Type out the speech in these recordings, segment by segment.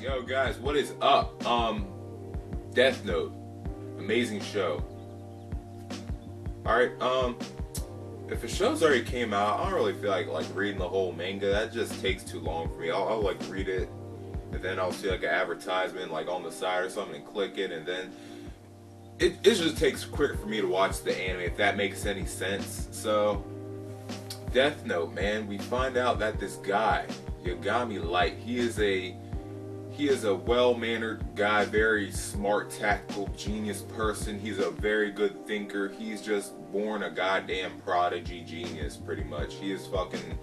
Yo guys, what is up? Death Note. Amazing show. Alright, if a show's already came out, I don't really feel like reading the whole manga. That just takes too long for me. I'll like read it, and then I'll see like an advertisement like on the side or something and click it, and then it just takes quicker for me to watch the anime, if that makes any sense. So, Death Note, man, we find out that this guy, Yagami Light, he is a well-mannered guy, very smart, tactical, genius person. He's a very good thinker. He's just born a goddamn prodigy genius, pretty much. He is fucking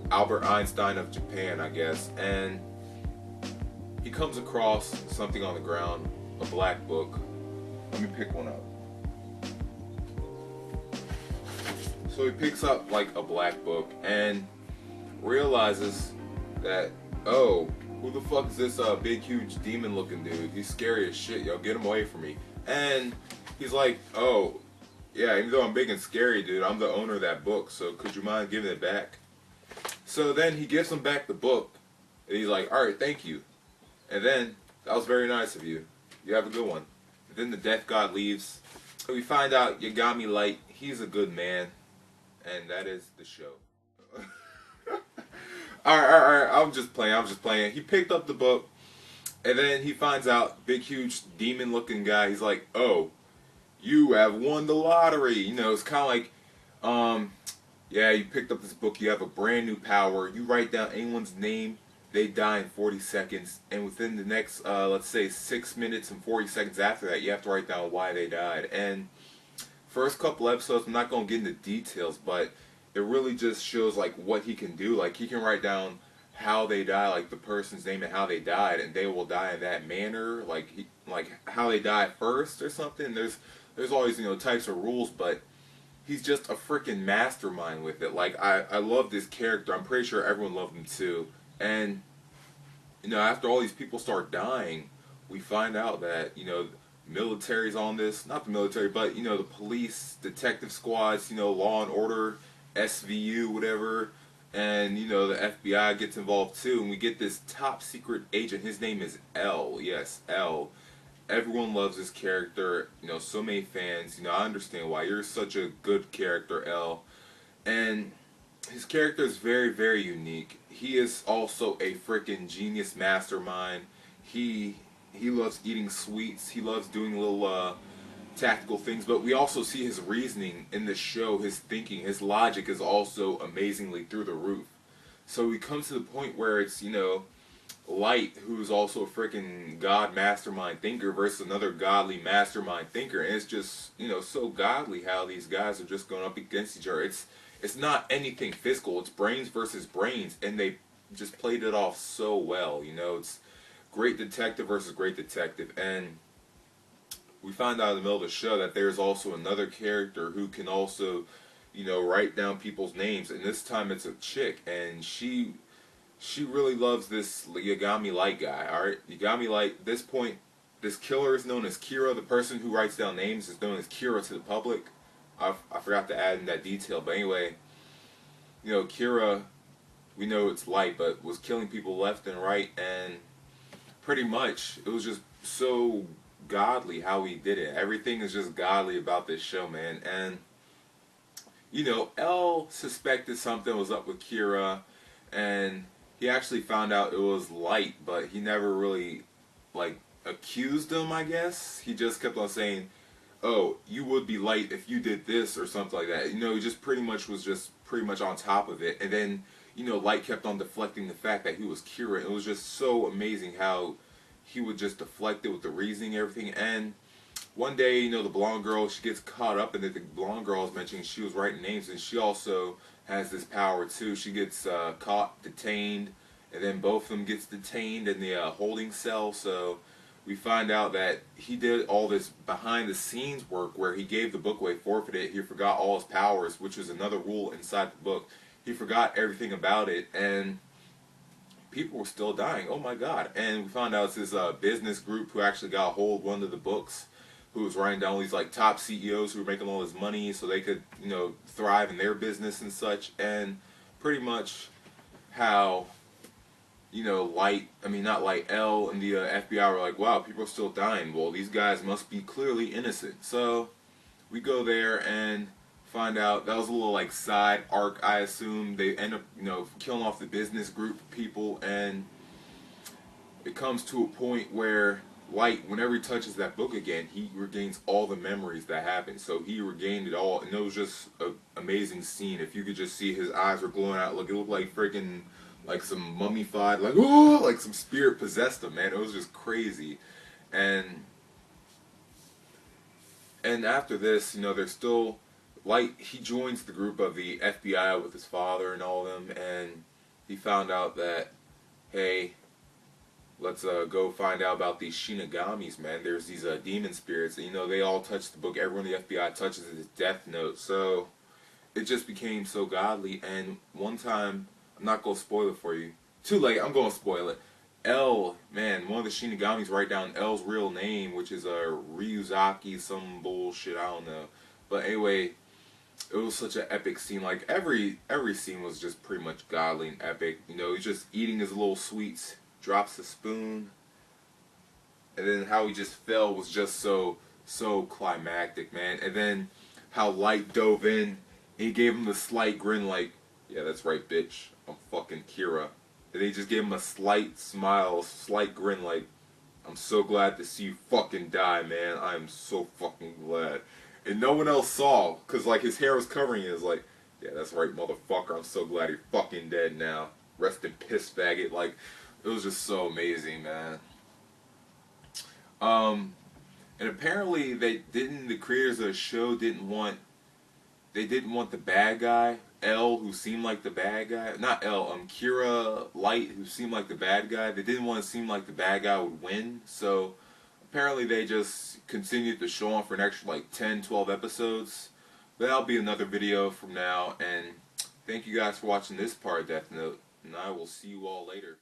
Albert Einstein of Japan, I guess. And he comes across something on the ground, a black book. Let me pick one up. So he picks up like a black book and realizes that, oh, who the fuck is this big huge demon looking dude? He's scary as shit, yo, get him away from me. And he's like, oh, yeah, even though I'm big and scary, dude, I'm the owner of that book, so could you mind giving it back? So then he gives him back the book, and he's like, alright, thank you. And then, that was very nice of you. You have a good one. And then the death god leaves. So we find out Yagami Light, he's a good man. And that is the show. Alright, I'm just playing. He picked up the book, and then he finds out, big huge demon looking guy, he's like, oh, you have won the lottery. You know, it's kind of like, yeah, you picked up this book, you have a brand new power, you write down anyone's name, they die in 40 seconds, and within the next, let's say 6 minutes and 40 seconds after that, you have to write down why they died. And first couple episodes, I'm not going to get into details, but it really just shows like what he can do. Like he can write down how they die, like the person's name and how they died, and they will die in that manner, like how they die first or something. There's always, you know, types of rules, but he's just a freaking mastermind with it. Like I love this character. I'm pretty sure everyone loved him too. And you know, after all these people start dying, we find out that, you know, military's on this, not the military, but you know, the police, detective squads, you know, law and order, SVU, whatever, and you know, the FBI gets involved too, and we get this top secret agent. His name is L. Yes, L. Everyone loves this character, you know, so many fans. You know, I understand why. You're such a good character, L. And his character is very, very unique. He is also a freaking genius mastermind. He loves eating sweets. He loves doing little tactical things, but we also see his reasoning in the show, his thinking, his logic is also amazingly through the roof. So we come to the point where it's, you know, Light, who's also a freaking god mastermind thinker, versus another godly mastermind thinker, and it's just, you know, so godly how these guys are just going up against each other. It's not anything physical, it's brains versus brains, and they just played it off so well. You know, it's great detective versus great detective. And we find out in the middle of the show that there's also another character who can also, you know, write down people's names, and this time it's a chick, and she really loves this Yagami Light guy. Alright, Yagami Light, at this point, this killer is known as Kira. The person who writes down names is known as Kira to the public. I forgot to add in that detail, but anyway, you know, Kira, we know it's Light, but was killing people left and right, and pretty much it was just so godly how he did it. Everything is just godly about this show, man. And you know, L suspected something was up with Kira, and he actually found out it was Light, but he never really like accused him, I guess. He just kept on saying, oh, you would be Light if you did this or something like that. You know, he just pretty much was on top of it. And then, you know, Light kept on deflecting the fact that he was Kira. It was just so amazing how he would just deflect it with the reasoning and everything. And one day, you know, the blonde girl, she gets caught up in it. The blonde girl is mentioning she was writing names, and she also has this power too. She gets caught, detained, and then both of them gets detained in the holding cell. So we find out that he did all this behind the scenes work where he gave the book away, forfeited. He forgot all his powers, which was another rule inside the book. He forgot everything about it, and people were still dying. Oh my god. And we found out it's this business group who actually got a hold of one of the books, who was writing down all these like top CEOs who were making all this money so they could, you know, thrive in their business and such. And pretty much how you know, not Light, L and the FBI were like, wow, people are still dying. Well, these guys must be clearly innocent. So we go there and find out that was a little like side arc, I assume. They end up, you know, killing off the business group of people, and it comes to a point where Light, whenever he touches that book again, he regains all the memories that happened. So he regained it all, and it was just an amazing scene. If you could just see his eyes were glowing out, look, it looked like freaking like some mummified, like oh, like some spirit possessed him, man. It was just crazy, and after this, you know, there's still Light. He joins the group of the FBI with his father and all of them, and he found out that, hey, let's go find out about these Shinagamis, man. There's these demon spirits, and you know, they all touch the book. Everyone in the FBI touches his death note, so it just became so godly. And one time, I'm not gonna spoil it for you. Too late. I'm gonna spoil it. L, man, one of the Shinagamis write down L's real name, which is Ryuzaki, some bullshit, I don't know. But anyway, it was such an epic scene. Like every scene was just pretty much godly and epic. You know, he's just eating his little sweets, drops the spoon, and then how he just fell was just so climactic, man. And then how Light dove in, and he gave him the slight grin, like, yeah, that's right, bitch, I'm fucking Kira. And they just gave him a slight smile, slight grin, like, I'm so glad to see you fucking die, man. I am so fucking glad. And no one else saw, because, like, his hair was covering it. It's like, yeah, that's right, motherfucker. I'm so glad you're fucking dead now. Rest in piss, faggot. Like, it was just so amazing, man. And apparently the creators of the show didn't want the bad guy, L, who seemed like the bad guy. Not L, Kira Light, who seemed like the bad guy. They didn't want to seem like the bad guy would win, so apparently they just continued the show on for an extra like 10, 12 episodes. But that'll be another video from now, and thank you guys for watching this part of Death Note, and I will see you all later.